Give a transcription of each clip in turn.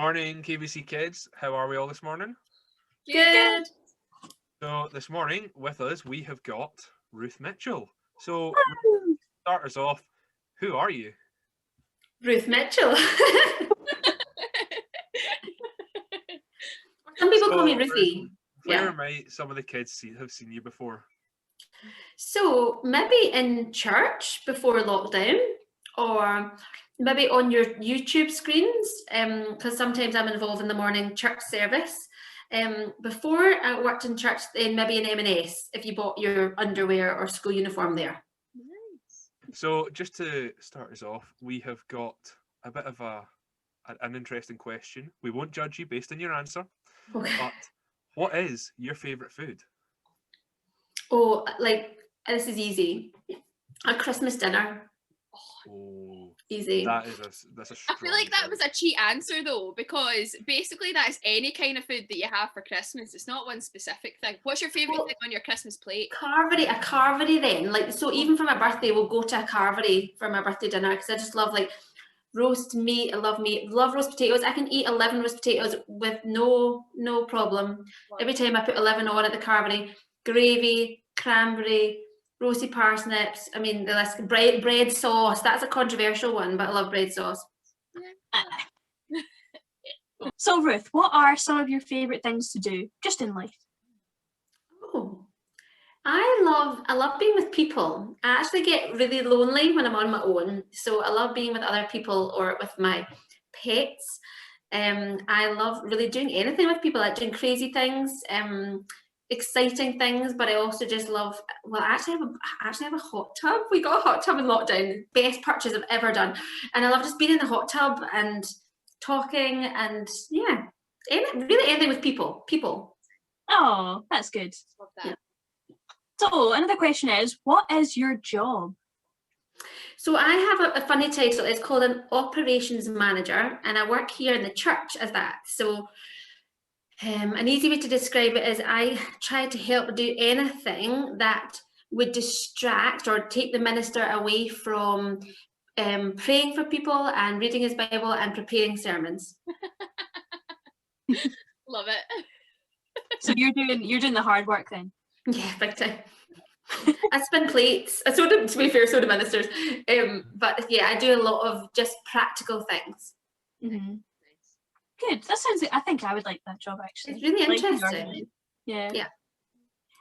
morning, KBC Kids. How are we all this morning? Good. So this morning with us, we have got Ruth Mitchell. So start us off. Who are you? Ruth Mitchell. Some people call me Ruthie. Where might some of the kids have seen you before? So maybe in church before lockdown, or maybe on your YouTube screens, because sometimes I'm involved in the morning church service. Before I worked in church, then maybe in M&S, if you bought your underwear or school uniform there. Nice. So just to start us off, we have got a bit of an interesting question. We won't judge you based on your answer, Okay. But what is your favourite food? Oh, like, this is easy. A Christmas dinner. Oh, easy. That's a strong I feel like that choice. was a cheat answer though, because basically that is any kind of food that you have for Christmas. It's not one specific thing. What's your favourite thing on your Christmas plate? A carvery then. Like, so even for my birthday, we'll go to a carvery for my birthday dinner because I just love like roast meat. I love meat. Love roast potatoes. I can eat 11 roast potatoes with no problem. Wow. Every time I put 11 on at the carvery, gravy, cranberry, roasted parsnips. I mean, the list. Bread sauce. That's a controversial one, but I love bread sauce. So Ruth, what are some of your favourite things to do just in life? Oh, I love being with people. I actually get really lonely when I'm on my own. So I love being with other people or with my pets. I love really doing anything with people, like doing crazy things, exciting things, but I also just love, well, I actually have a hot tub. We got a hot tub in lockdown, best purchase I've ever done. And I love just being in the hot tub and talking and yeah, really anything with people. Oh, that's good. Love that. Yeah. So another question is, what is your job? So I have a funny title. It's called an operations manager, and I work here in the church as that. So an easy way to describe it is I try to help do anything that would distract or take the minister away from praying for people and reading his Bible and preparing sermons. Love it. So you're doing the hard work then? Yeah, big time. I spin plates. To be fair, so do ministers. But yeah, I do a lot of just practical things. Mm-hmm. Good. That sounds. I think I would like that job actually. It's really interesting. Yeah. Yeah.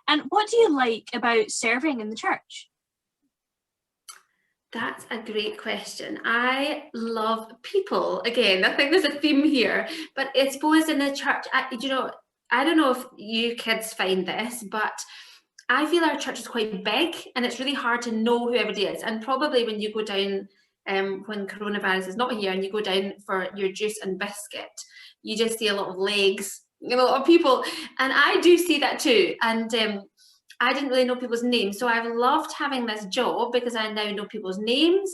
And what do you like about serving in the church? That's a great question. I love people. Again, I think there's a theme here, but I suppose in the church, I don't know if you kids find this, but I feel our church is quite big and it's really hard to know who everybody is. And probably when you go down, when coronavirus is not here and you go down for your juice and biscuit, you just see a lot of legs, a lot of people. And I do see that too. And I didn't really know people's names. So I've loved having this job because I now know people's names.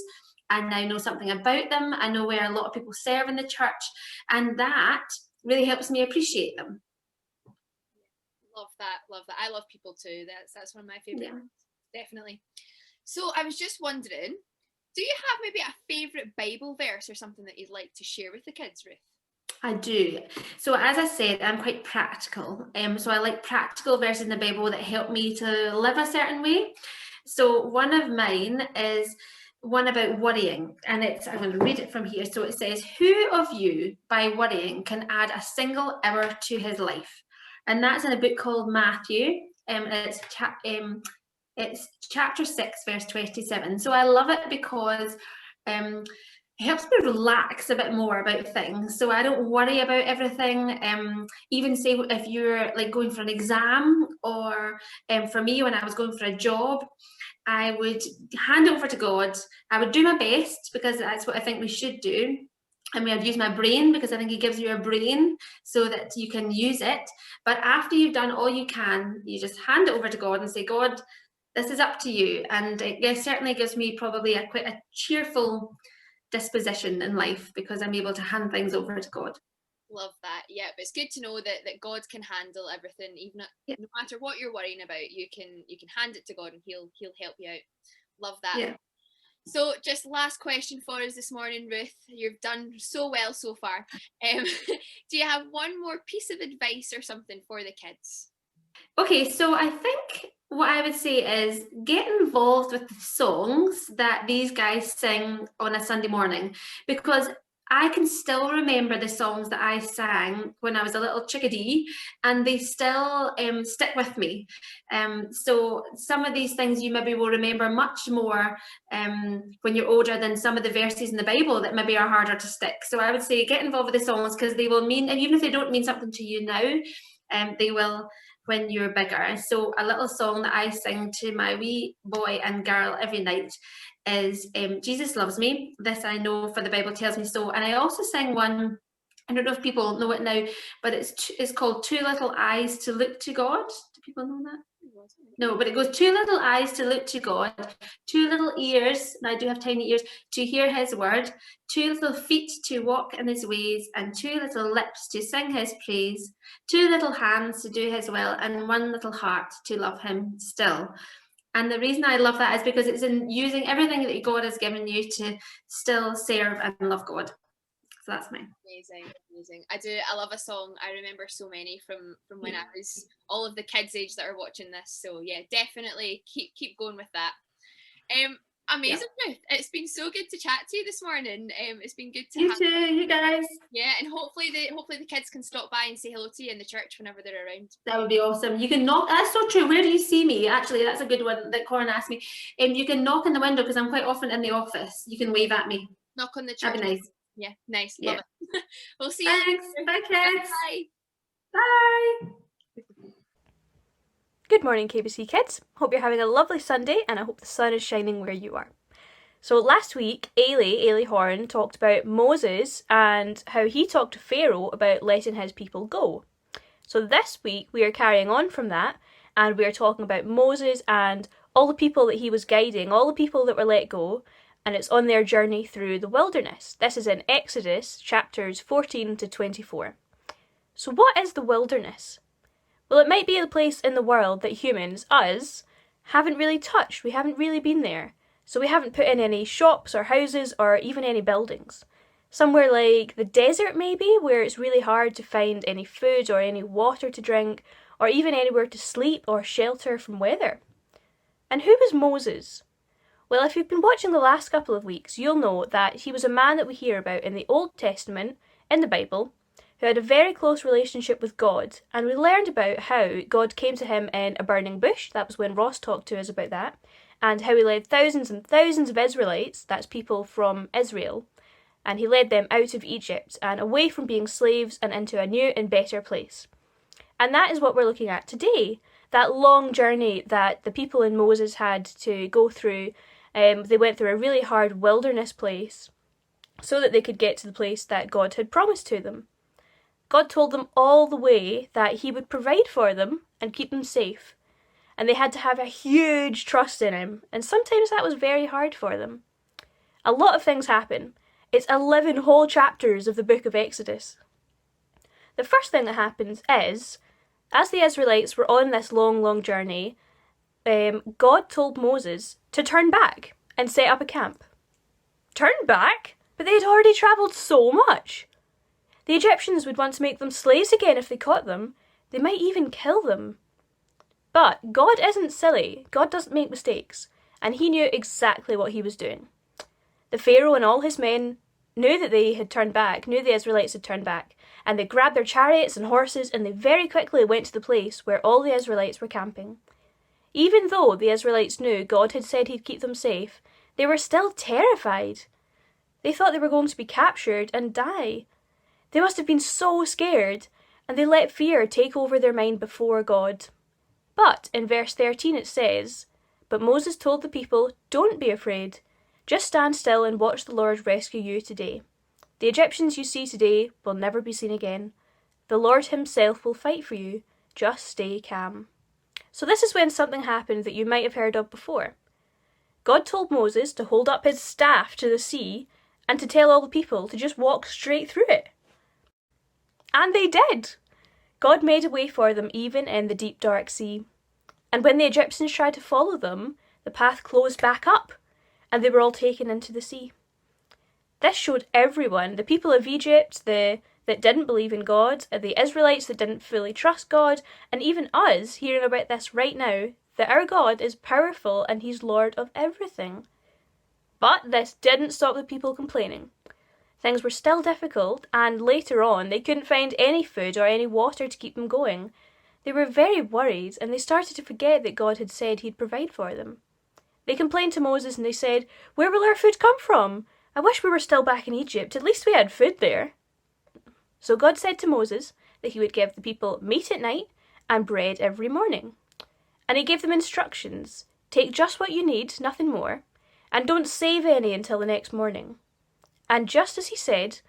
I now know something about them. I know where a lot of people serve in the church. And that really helps me appreciate them. Love that. I love people too. That's one of my favourite ones, definitely. So I was just wondering, do you have maybe a favourite Bible verse or something that you'd like to share with the kids, Ruth? I do. So as I said, I'm quite practical. So I like practical verses in the Bible that help me to live a certain way. So one of mine is one about worrying, and I'm going to read it from here. So it says, "Who of you by worrying can add a single hour to his life?" And that's in a book called Matthew. It's chapter 6, verse 27. So I love it because it helps me relax a bit more about things. So I don't worry about everything. Even say if you're like going for an exam, or for me when I was going for a job, I would hand it over to God. I would do my best because that's what I think we should do. I mean, I'd use my brain because I think he gives you a brain so that you can use it. But after you've done all you can, you just hand it over to God and say, "God, this is up to you." And it certainly gives me probably quite a cheerful disposition in life because I'm able to hand things over to God. Love that. Yeah, but it's good to know that God can handle everything, even no matter what you're worrying about. You can hand it to God and He'll help you out. Love that. Yeah. So just last question for us this morning, Ruth. You've done so well so far. Do you have one more piece of advice or something for the kids? Okay, so I think what I would say is get involved with the songs that these guys sing on a Sunday morning, because I can still remember the songs that I sang when I was a little chickadee, and they still stick with me. So some of these things you maybe will remember much more when you're older than some of the verses in the Bible that maybe are harder to stick. So I would say get involved with the songs, because they will mean, and even if they don't mean something to you now, they will when you're bigger. So a little song that I sing to my wee boy and girl every night is Jesus Loves Me. This I know, for the Bible tells me so. And I also sing one, I don't know if people know it now, but it's called Two Little Eyes to Look to God. Do people know that? No, but it goes, two little eyes to look to God, two little ears, and I do have tiny ears, to hear his word, two little feet to walk in his ways, and two little lips to sing his praise, two little hands to do his will, and one little heart to love him still. And the reason I love that is because it's in using everything that God has given you to still serve and love God. So that's mine. Amazing. I love a song. I remember so many from when I was all of the kids age that are watching this. So yeah, definitely keep going with that. Amazing, Ruth. It's been so good to chat to you this morning. It's been good to You too, you guys. Yeah, and hopefully the kids can stop by and say hello to you in the church whenever they're around. That would be awesome. You can knock. That's so true. Where do you see me? Actually, that's a good one that Corrin asked me. You can knock on the window, because I'm quite often in the office. You can wave at me. Knock on the church. That'd be nice. Yeah, nice. Yeah. Love it. We'll see you Thanks. later. Bye, kids. Bye. Bye. Good morning, KBC Kids. Hope you're having a lovely Sunday, and I hope the sun is shining where you are. So last week, Ailey Horn talked about Moses and how he talked to Pharaoh about letting his people go. So this week, we are carrying on from that, and we are talking about Moses and all the people that he was guiding, all the people that were let go, and it's on their journey through the wilderness. This is in Exodus chapters 14 to 24. So what is the wilderness? Well, it might be the place in the world that humans, us, haven't really touched. We haven't really been there. So we haven't put in any shops or houses or even any buildings. Somewhere like the desert maybe, where it's really hard to find any food or any water to drink, or even anywhere to sleep or shelter from weather. And who was Moses? Well, if you've been watching the last couple of weeks, you'll know that he was a man that we hear about in the Old Testament, in the Bible, who had a very close relationship with God, and we learned about how God came to him in a burning bush. That was when Ross talked to us about that, and how he led thousands and thousands of Israelites, that's people from Israel, and he led them out of Egypt and away from being slaves and into a new and better place. And that is what we're looking at today, that long journey that the people in Moses had to go through. They went through a really hard wilderness place so that they could get to the place that God had promised to them. God told them all the way that he would provide for them and keep them safe. And they had to have a huge trust in him, and sometimes that was very hard for them. A lot of things happen. It's 11 whole chapters of the book of Exodus. The first thing that happens is, as the Israelites were on this long journey, God told Moses to turn back and set up a camp. Turn back? But they had already travelled so much. The Egyptians would want to make them slaves again if they caught them. They might even kill them. But God isn't silly. God doesn't make mistakes. And he knew exactly what he was doing. The Pharaoh and all his men knew that they had turned back, knew the Israelites had turned back, and they grabbed their chariots and horses, and they very quickly went to the place where all the Israelites were camping. Even though the Israelites knew God had said he'd keep them safe, they were still terrified. They thought they were going to be captured and die. They must have been so scared, and they let fear take over their mind before God. But in verse 13 it says, "But Moses told the people, 'Don't be afraid. Just stand still and watch the Lord rescue you today. The Egyptians you see today will never be seen again. The Lord himself will fight for you. Just stay calm.'" So this is when something happened that you might have heard of before. God told Moses to hold up his staff to the sea and to tell all the people to just walk straight through it. And they did. God made a way for them even in the deep dark sea. And when the Egyptians tried to follow them, the path closed back up, and they were all taken into the sea. This showed everyone, the people of Egypt, that didn't believe in God, the Israelites that didn't fully trust God, and even us hearing about this right now, that our God is powerful and he's Lord of everything. But this didn't stop the people complaining. Things were still difficult, and later on they couldn't find any food or any water to keep them going. They were very worried, and they started to forget that God had said he'd provide for them. They complained to Moses and they said, "Where will our food come from? I wish we were still back in Egypt. At least we had food there." So God said to Moses that he would give the people meat at night and bread every morning. And he gave them instructions. Take just what you need, nothing more, and don't save any until the next morning. And just as he said,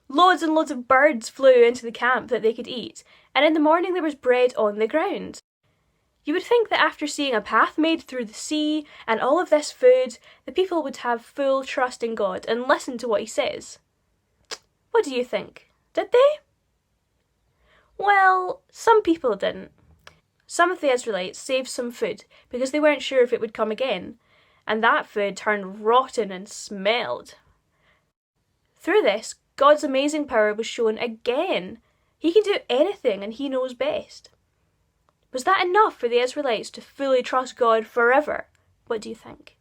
loads and loads of birds flew into the camp that they could eat, and in the morning there was bread on the ground. You would think that after seeing a path made through the sea and all of this food, the people would have full trust in God and listen to what he says. What do you think? Did they? Well, some people didn't. Some of the Israelites saved some food because they weren't sure if it would come again, and that food turned rotten and smelled. Through this, God's amazing power was shown again. He can do anything and he knows best. Was that enough for the Israelites to fully trust God forever? What do you think?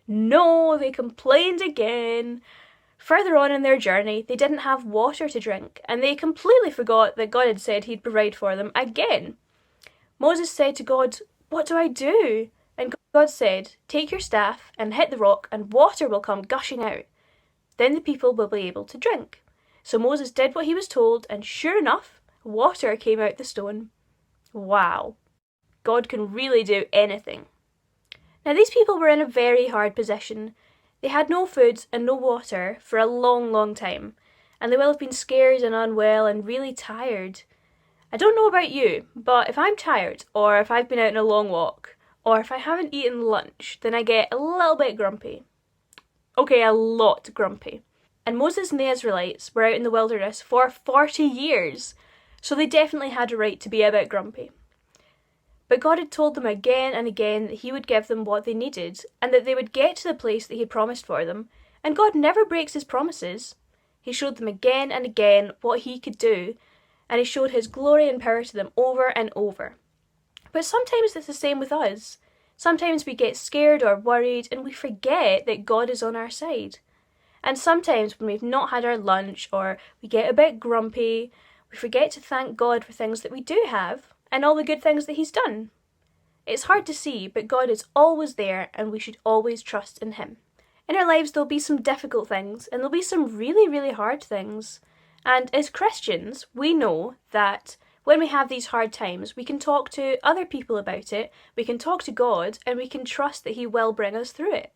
No, they complained again. Further on in their journey, they didn't have water to drink, and they completely forgot that God had said he'd provide for them again. Moses said to God, "What do I do?" And God said, "Take your staff and hit the rock, and water will come gushing out. Then the people will be able to drink." So Moses did what he was told, and sure enough, water came out the stone. Wow. God can really do anything. Now these people were in a very hard position. They had no food and no water for a long, long time, and they will have been scared and unwell and really tired. I don't know about you, but if I'm tired, or if I've been out on a long walk, or if I haven't eaten lunch, then I get a little bit grumpy. Okay, a lot grumpy. And Moses and the Israelites were out in the wilderness for 40 years, so they definitely had a right to be a bit grumpy. But God had told them again and again that he would give them what they needed, and that they would get to the place that he had promised for them, and God never breaks his promises. He showed them again and again what he could do, and he showed his glory and power to them over and over. But sometimes it's the same with us. Sometimes we get scared or worried and we forget that God is on our side. And sometimes when we've not had our lunch or we get a bit grumpy, we forget to thank God for things that we do have and all the good things that he's done. It's hard to see, but God is always there and we should always trust in him. In our lives there'll be some difficult things and there'll be some really, really hard things. And as Christians, we know that when we have these hard times, we can talk to other people about it, we can talk to God, and we can trust that he will bring us through it.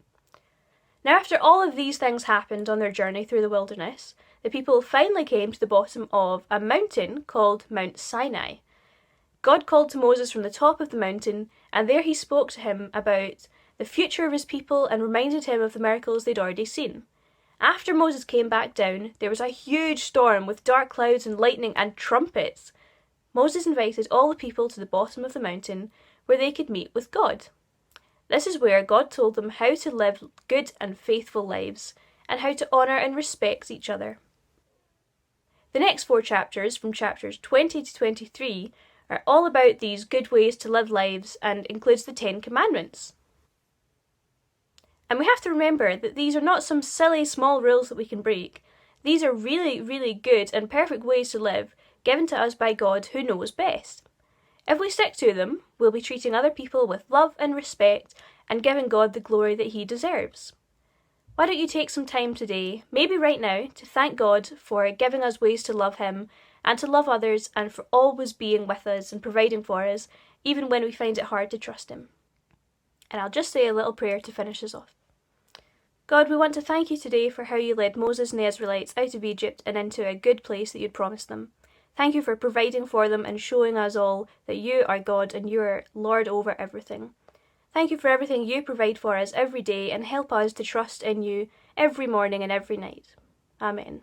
Now, after all of these things happened on their journey through the wilderness, the people finally came to the bottom of a mountain called Mount Sinai. God called to Moses from the top of the mountain, and there he spoke to him about the future of his people and reminded him of the miracles they'd already seen. After Moses came back down, there was a huge storm with dark clouds and lightning and trumpets. Moses invited all the people to the bottom of the mountain where they could meet with God. This is where God told them how to live good and faithful lives and how to honour and respect each other. The next 4 chapters, from chapters 20 to 23, are all about these good ways to live lives and includes the 10 Commandments. And we have to remember that these are not some silly small rules that we can break. These are really, really good and perfect ways to live, given to us by God who knows best. If we stick to them, we'll be treating other people with love and respect and giving God the glory that he deserves. Why don't you take some time today, maybe right now, to thank God for giving us ways to love him and to love others and for always being with us and providing for us, even when we find it hard to trust him. And I'll just say a little prayer to finish us off. God, we want to thank you today for how you led Moses and the Israelites out of Egypt and into a good place that you'd promised them. Thank you for providing for them and showing us all that you are God and you are Lord over everything. Thank you for everything you provide for us every day and help us to trust in you every morning and every night. Amen.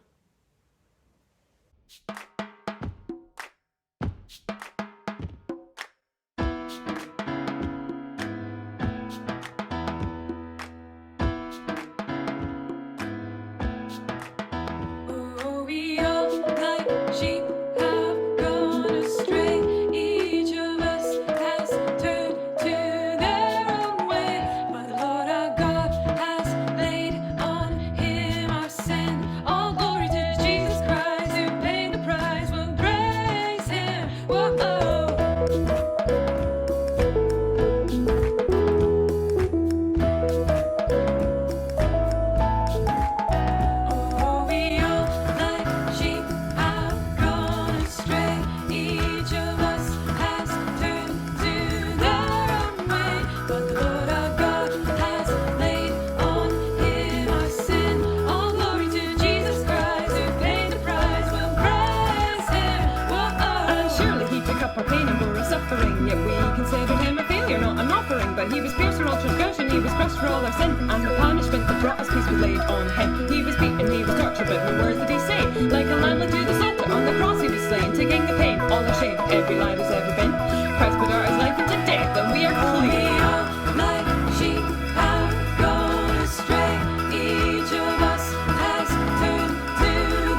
sacrifice for all our sin, and the punishment that brought us peace was laid on him. He was beaten, he was tortured, but no words did he say. Like a lamb led to the slaughter, on the cross he was slain, taking the pain, all our shame, every lie there's ever been. Christ put our life into death, and we are clean. We are like sheep have gone astray. Each of us has turned to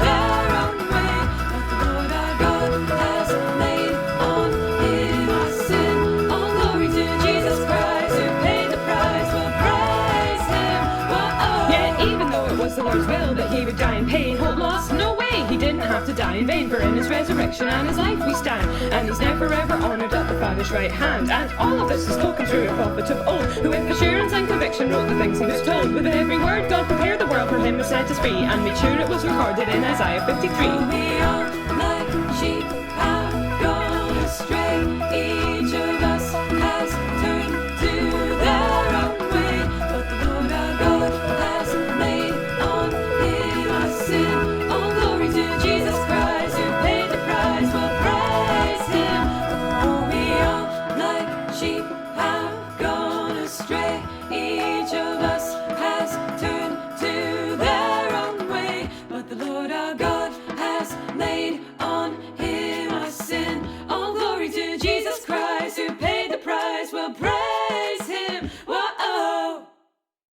their own way. But the Lord our God has laid on him our sin. All glory to Jesus Christ, who paid the price. We'll praise him. Whoa. Yeah, even though it was the Lord's will that he would die in pain, hope lost, no way. He didn't have to die in vain, for in his resurrection and his life we stand, and he's now forever honoured at the Father's right hand. And all of this is spoken through a prophet of old, who with assurance and conviction wrote the things he was told. With every word God prepared the world for him to set us free, and made sure it was recorded in Isaiah 53. We all like sheep have gone astray.